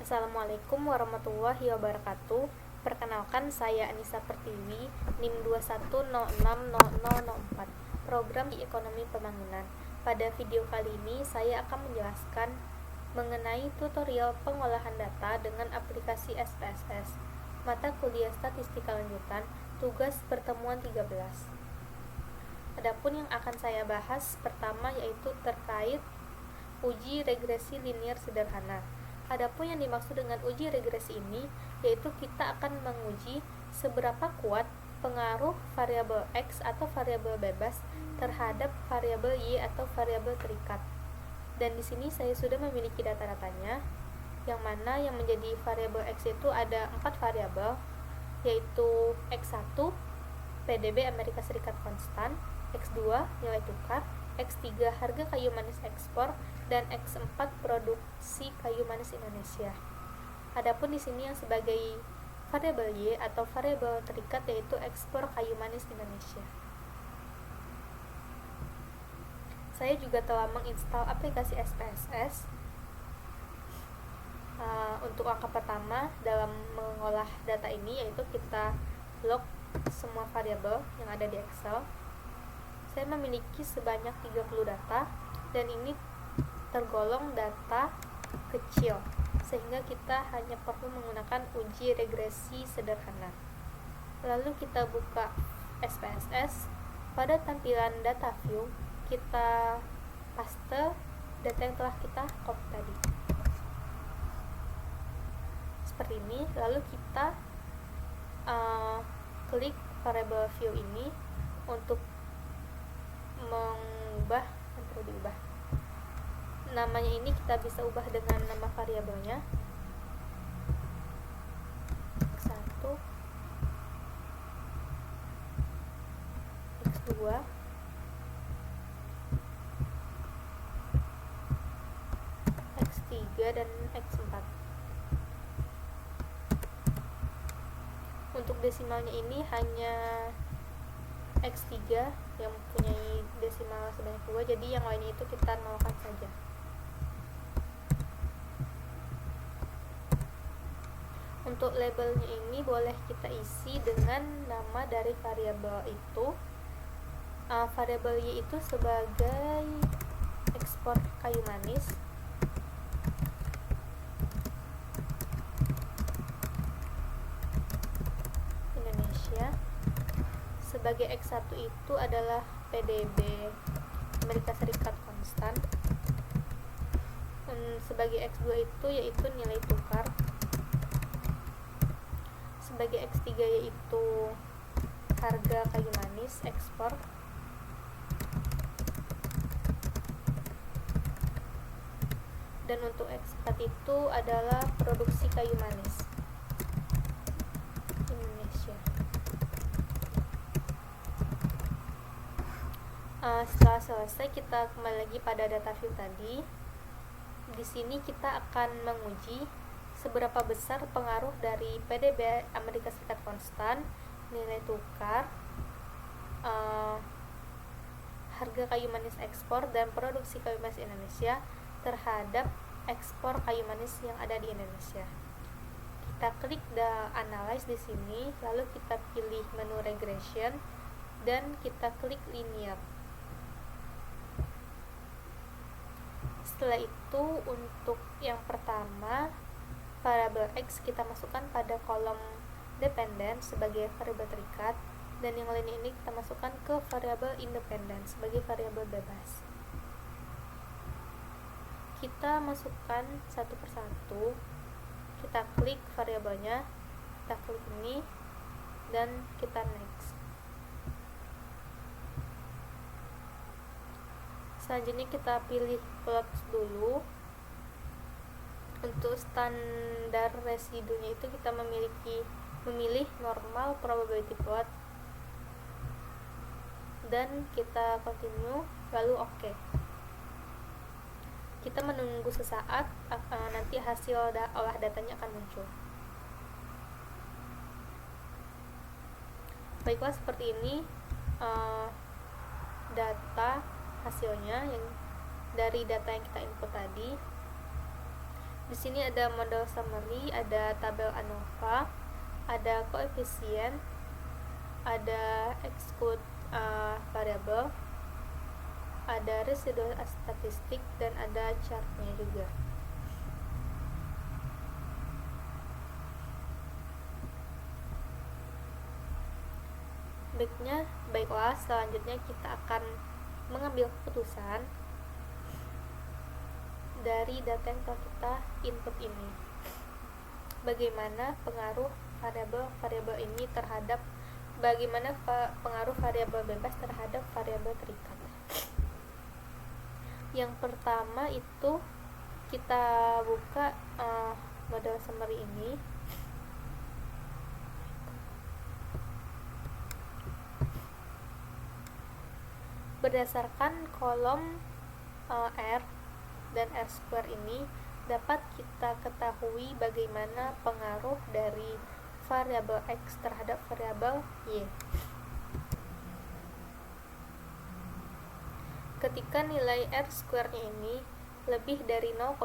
Assalamualaikum warahmatullahi wabarakatuh. Perkenalkan, saya Anissa Pertiwi, NIM 21060004, program di Ekonomi Pembangunan. Pada video kali ini, saya akan menjelaskan mengenai tutorial pengolahan data dengan aplikasi SPSS, mata kuliah statistika lanjutan, tugas pertemuan 13. Adapun yang akan saya bahas pertama yaitu terkait uji regresi linear sederhana. Adapun yang dimaksud dengan uji regresi ini yaitu kita akan menguji seberapa kuat pengaruh variabel X atau variabel bebas terhadap variabel Y atau variabel terikat. Dan di sini saya sudah memiliki data-datanya, yang mana yang menjadi variabel X itu ada 4 variabel, yaitu X1 PDB Amerika Serikat konstan, X2 nilai tukar, X3 harga kayu manis ekspor, dan X4 produksi kayu manis Indonesia. Adapun di sini yang sebagai variabel Y atau variabel terikat yaitu ekspor kayu manis Indonesia. Saya juga telah menginstal aplikasi SPSS. Untuk langkah pertama dalam mengolah data ini yaitu kita log semua variabel yang ada di Excel. Saya memiliki sebanyak 30 data dan ini tergolong data kecil, sehingga kita hanya perlu menggunakan uji regresi sederhana. Lalu kita buka SPSS. Pada tampilan data view, kita paste data yang telah kita copy tadi seperti ini. Lalu kita klik variable view ini untuk mengubah yang perlu diubah. Namanya ini kita bisa ubah dengan nama variabelnya X1, X2, X3, dan X4. Untuk desimalnya ini hanya X3 yang mempunyai desimal sebanyak 2, jadi yang lainnya itu kita nolkan saja. Untuk labelnya ini boleh kita isi dengan nama dari variabel itu. Variabel Y itu sebagai ekspor kayu manis, Indonesia. Sebagai X1 itu adalah PDB Amerika Serikat konstan. Sebagai X2 itu yaitu nilai tukar. Sebagai X3 yaitu harga kayu manis ekspor. Dan untuk X4 itu adalah produksi kayu manis Indonesia. Setelah selesai, kita kembali lagi pada data view tadi. Di sini kita akan menguji seberapa besar pengaruh dari PDB Amerika Serikat konstan, nilai tukar, harga kayu manis ekspor, dan produksi kayu manis Indonesia terhadap ekspor kayu manis yang ada di Indonesia. Kita klik the analyze di sini, lalu kita pilih menu regression dan kita klik linear. Setelah itu, untuk yang pertama variabel X kita masukkan pada kolom dependen sebagai variabel terikat, dan yang lainnya ini kita masukkan ke variabel independen sebagai variabel bebas. Kita masukkan satu persatu. Kita klik variabelnya, kita klik ini, dan kita next. Selanjutnya kita pilih plot dulu. Untuk standar residunya itu kita memilih normal probability plot, dan kita continue, lalu OK. Kita menunggu sesaat, nanti hasil olah datanya akan muncul. Baiklah, seperti ini data hasilnya yang dari data yang kita input tadi. Di sini ada model summary, ada tabel ANOVA, ada koefisien, ada exclude variable, ada residual statistik, dan ada chartnya juga. Baiklah, selanjutnya kita akan mengambil keputusan dari data yang telah kita input ini. Bagaimana pengaruh variabel ini terhadap pengaruh variabel bebas terhadap variabel terikat. Yang pertama itu kita buka model summary ini. Berdasarkan kolom R dan R square ini dapat kita ketahui bagaimana pengaruh dari variabel X terhadap variabel Y. Ketika nilai R square-nya ini lebih dari 0,5,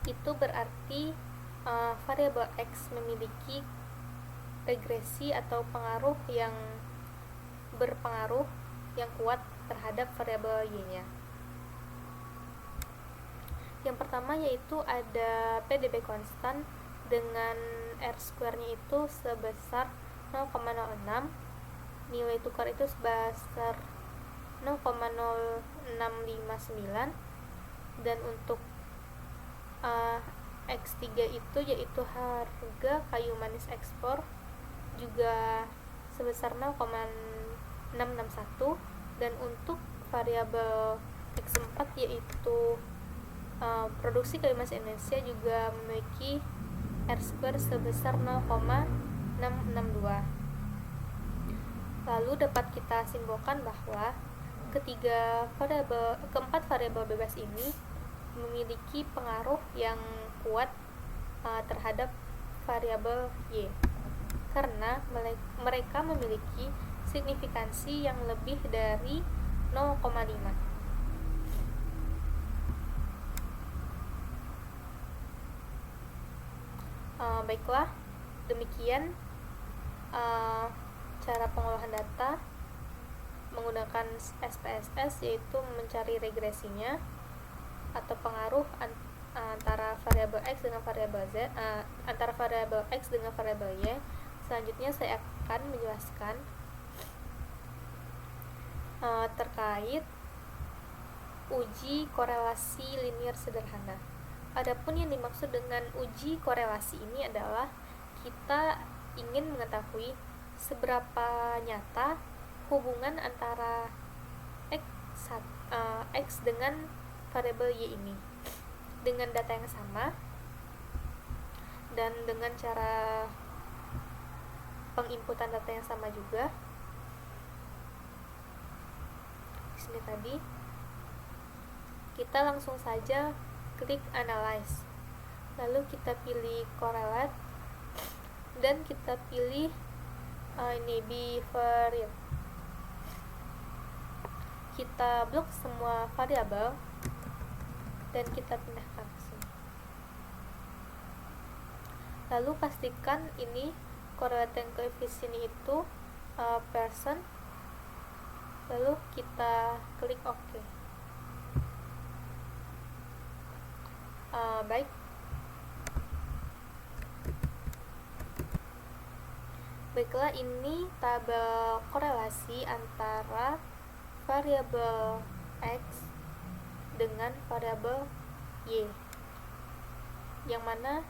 itu berarti variabel X memiliki regresi atau pengaruh yang berpengaruh yang kuat terhadap variabel Y-nya. Yang pertama yaitu ada PDB konstan dengan R square-nya itu sebesar 0,06, nilai tukar itu sebesar 0,0659, dan untuk X3 itu yaitu harga kayu manis ekspor juga sebesar 0,661, dan untuk variabel X4 yaitu produksi kayu manis Indonesia juga memiliki R square sebesar 0,662. Lalu dapat kita simpulkan bahwa keempat variabel bebas ini memiliki pengaruh yang kuat terhadap variabel Y, karena mereka memiliki signifikansi yang lebih dari 0,5. Baiklah, demikian cara pengolahan data menggunakan SPSS, yaitu mencari regresinya atau pengaruh antara variabel X dengan variabel Z, antara variabel X dengan variabel Y. Selanjutnya saya akan menjelaskan terkait uji korelasi linear sederhana. Adapun yang dimaksud dengan uji korelasi ini adalah kita ingin mengetahui seberapa nyata hubungan antara X dengan variabel Y ini dengan data yang sama dan dengan cara penginputan data yang sama juga. Di sini tadi kita langsung saja klik analyze, lalu kita pilih correlate dan kita pilih ini bivariate. Kita blok semua variabel dan kita pindahkan ke sini. Lalu pastikan ini correlating coefficient itu percent, lalu kita klik OK. Baik, baiklah, ini tabel korelasi antara variabel X dengan variabel Y, yang mana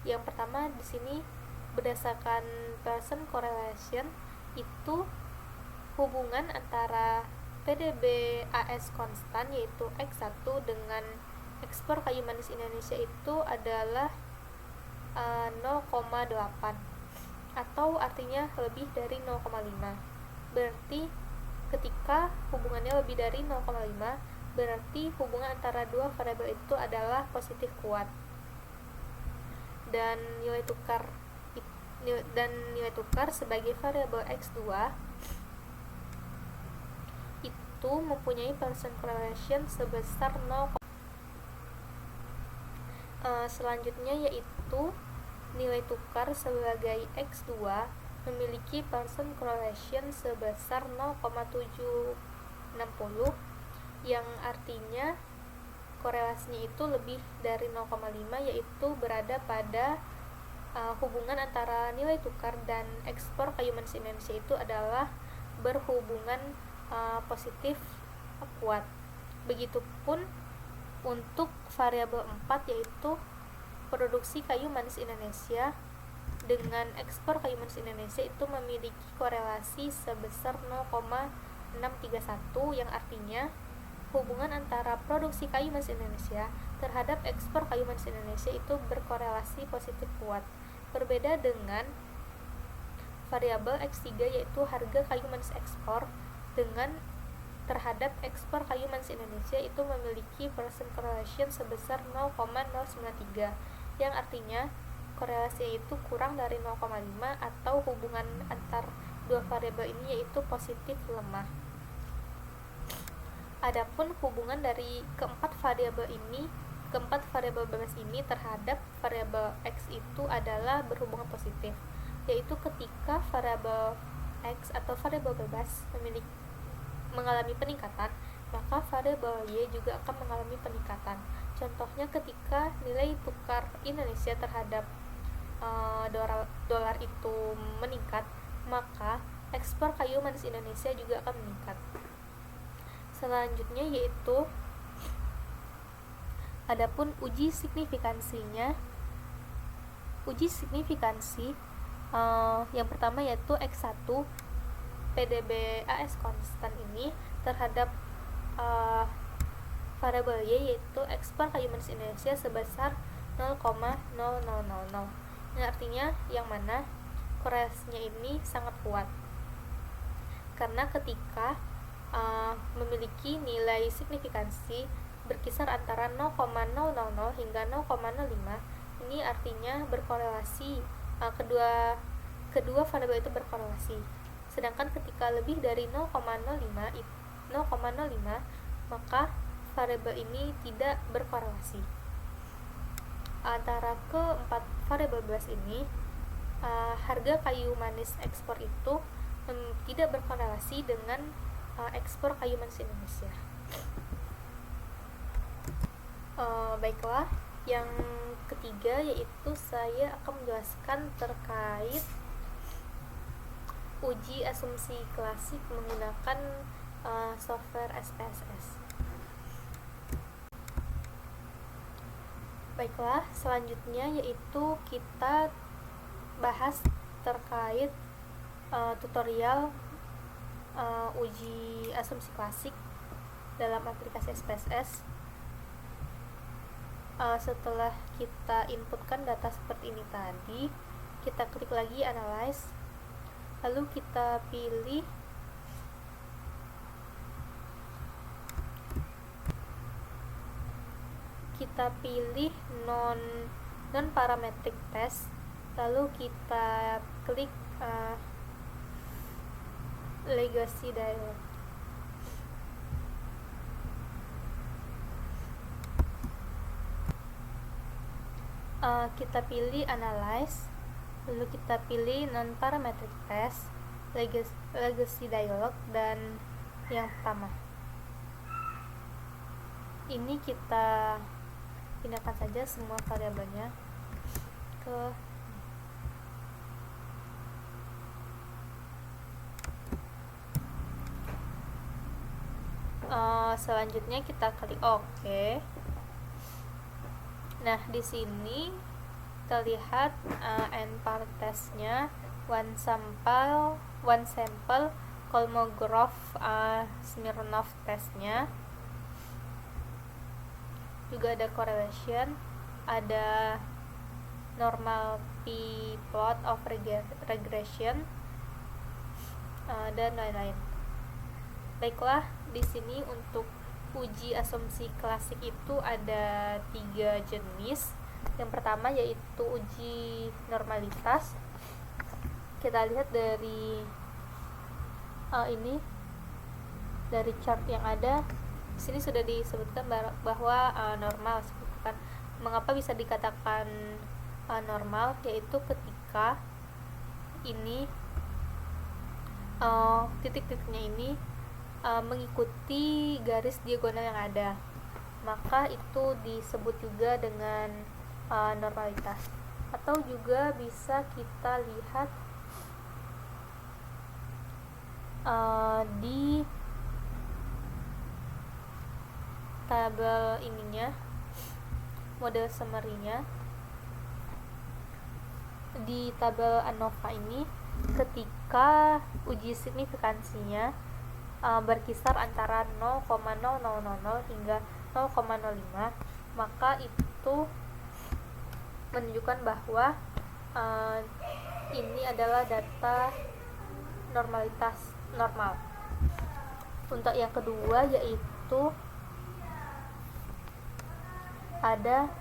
yang pertama di sini berdasarkan Pearson correlation itu hubungan antara PDB AS konstan yaitu X1 dengan ekspor kayu manis Indonesia itu adalah 0,8, atau artinya lebih dari 0,5. Berarti ketika hubungannya lebih dari 0,5, berarti hubungan antara dua variabel itu adalah positif kuat. Dan nilai tukar sebagai variabel X2 itu mempunyai Pearson correlation sebesar 0. Selanjutnya yaitu nilai tukar sebagai X2 memiliki Pearson correlation sebesar 0,760, yang artinya korelasinya itu lebih dari 0,5, yaitu berada pada hubungan antara nilai tukar dan ekspor kayu manis Indonesia itu adalah berhubungan positif kuat. Begitupun untuk variabel 4 yaitu produksi kayu manis Indonesia dengan ekspor kayu manis Indonesia itu memiliki korelasi sebesar 0,631, yang artinya hubungan antara produksi kayu manis Indonesia terhadap ekspor kayu manis Indonesia itu berkorelasi positif kuat. Berbeda dengan variabel X3 yaitu harga kayu manis ekspor dengan terhadap ekspor kayu manis Indonesia itu memiliki Pearson correlation sebesar 0,093, yang artinya korelasinya itu kurang dari 0,5 atau hubungan antar dua variabel ini yaitu positif lemah. Adapun hubungan dari keempat variabel bebas ini terhadap variabel X itu adalah berhubungan positif, yaitu ketika variabel X atau variabel bebas mengalami peningkatan, maka variabel Y juga akan mengalami peningkatan. Contohnya ketika nilai tukar Indonesia terhadap dolar itu meningkat, maka ekspor kayu manis Indonesia juga akan meningkat. Selanjutnya yaitu adapun uji signifikansinya. Uji signifikansi yang pertama yaitu X1 PDB-AS konstan ini terhadap variabel Y yaitu ekspor kayu manis Indonesia sebesar 0,0000, yang artinya yang mana korelasinya ini sangat kuat karena ketika memiliki nilai signifikansi berkisar antara 0,000 hingga 0,05, ini artinya berkorelasi, kedua variabel itu berkorelasi. Sedangkan ketika lebih dari 0,05, maka variabel ini tidak berkorelasi. Antara keempat variabel bebas ini, harga kayu manis ekspor itu tidak berkorelasi dengan ekspor kayu manis Indonesia. Baiklah, yang ketiga yaitu saya akan menjelaskan terkait uji asumsi klasik menggunakan software SPSS. Baiklah, selanjutnya yaitu kita bahas terkait tutorial uji asumsi klasik dalam aplikasi SPSS. Setelah kita inputkan data seperti ini tadi, kita klik lagi analyze, lalu kita pilih non parametric test, lalu kita klik legacy dialog. Kita pilih analyze, lalu kita pilih non parametric test, legacy dialog, dan yang pertama ini kita pindahkan saja semua variabelnya ke selanjutnya kita klik OK. Nah, di sini terlihat NPAR testnya one sample Kolmogorov Smirnov testnya, juga ada correlation, ada normal p-plot of regression, dan lain-lain. Baiklah, di sini untuk uji asumsi klasik itu ada 3 jenis. Yang pertama yaitu uji normalitas. Kita lihat dari ini, dari chart yang ada di sini sudah disebutkan bahwa normal, sebutkan mengapa bisa dikatakan normal, yaitu ketika ini titik-titiknya ini mengikuti garis diagonal yang ada, maka itu disebut juga dengan normalitas. Atau juga bisa kita lihat di tabel ininya, model summary-nya. Di tabel ANOVA ini, ketika uji signifikansinya berkisar antara 0,0000 hingga 0,05, maka itu menunjukkan bahwa ini adalah data normalitas normal. Untuk yang kedua yaitu ada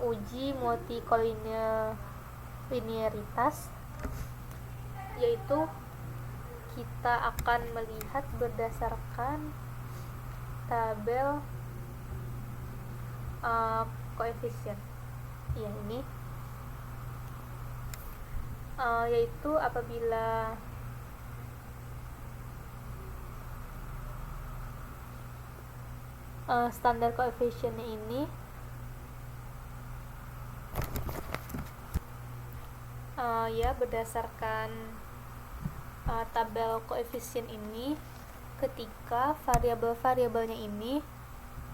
uji multikoliniaritas, yaitu kita akan melihat berdasarkan tabel koefisien. Ya, ini yaitu apabila standar koefisiennya ini ya berdasarkan tabel koefisien ini, ketika variabel-variabelnya ini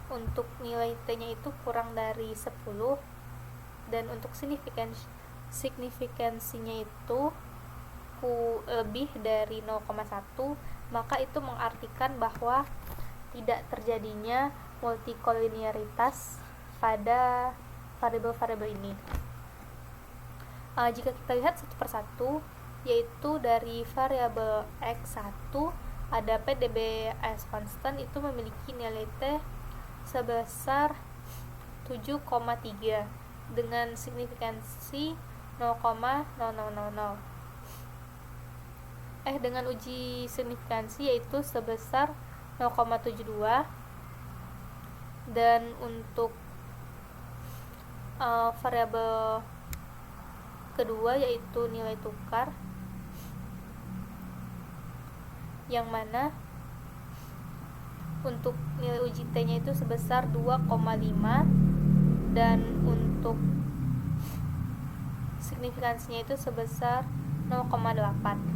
untuk nilai t-nya itu kurang dari 10 dan untuk signifikansinya itu lebih dari 0,1, maka itu mengartikan bahwa tidak terjadinya multikoliniaritas pada variabel-variabel ini. Jika kita lihat satu persatu, yaitu dari variabel x1 ada PDB-S constant, itu memiliki nilai T sebesar 7,3 dengan signifikansi 0,0000. Dengan uji signifikansi yaitu sebesar 0,72, dan untuk variabel kedua yaitu nilai tukar, yang mana untuk nilai uji t-nya itu sebesar 2,5 dan untuk signifikansinya itu sebesar 0,8.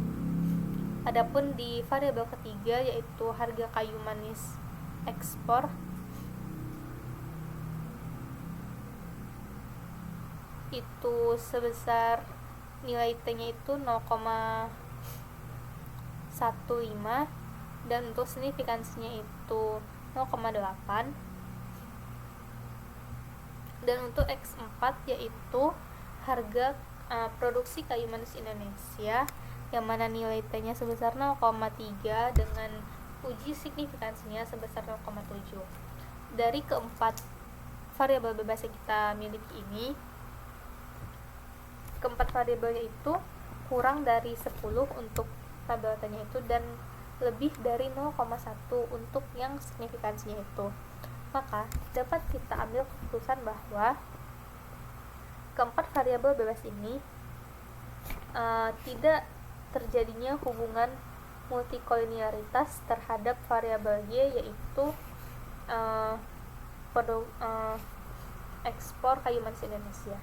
Adapun di variabel ketiga yaitu harga kayu manis ekspor, itu sebesar nilai t-nya itu 0,15 dan untuk signifikansinya itu 0,8. Dan untuk X4 yaitu harga produksi kayu manis Indonesia, yang mana nilai t-nya sebesar 0,3 dengan uji signifikansinya sebesar 0,7. Dari keempat variabel bebas yang kita miliki ini, keempat variabelnya itu kurang dari 10 untuk tabel t-nya itu, dan lebih dari 0,1 untuk yang signifikansinya itu. Maka dapat kita ambil keputusan bahwa keempat variabel bebas ini tidak terjadinya hubungan multikoliniaritas terhadap variabel Y, yaitu ekspor kayu manis Indonesia.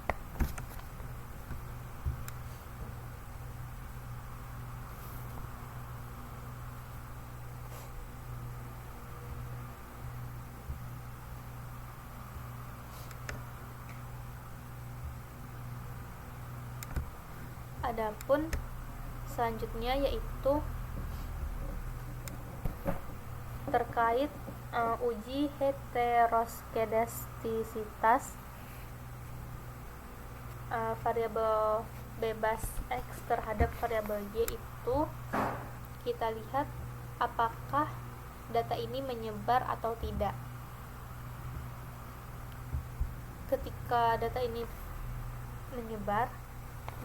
Adapun selanjutnya yaitu terkait uji heteroskedastisitas variabel bebas X terhadap variabel Y, itu kita lihat apakah data ini menyebar atau tidak. Ketika data ini menyebar,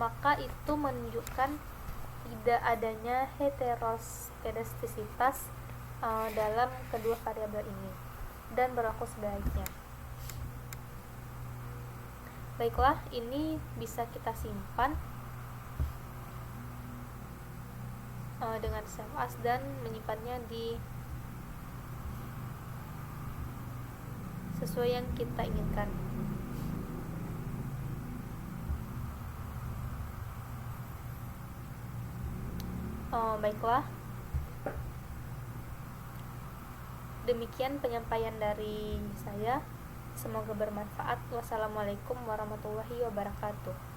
maka itu menunjukkan tidak adanya heteroskedastisitas dalam kedua variabel ini, dan berlaku sebaliknya. Baiklah, ini bisa kita simpan dengan save as dan menyimpannya di sesuai yang kita inginkan. Baiklah, demikian penyampaian dari saya. Semoga bermanfaat. Wassalamualaikum warahmatullahi wabarakatuh.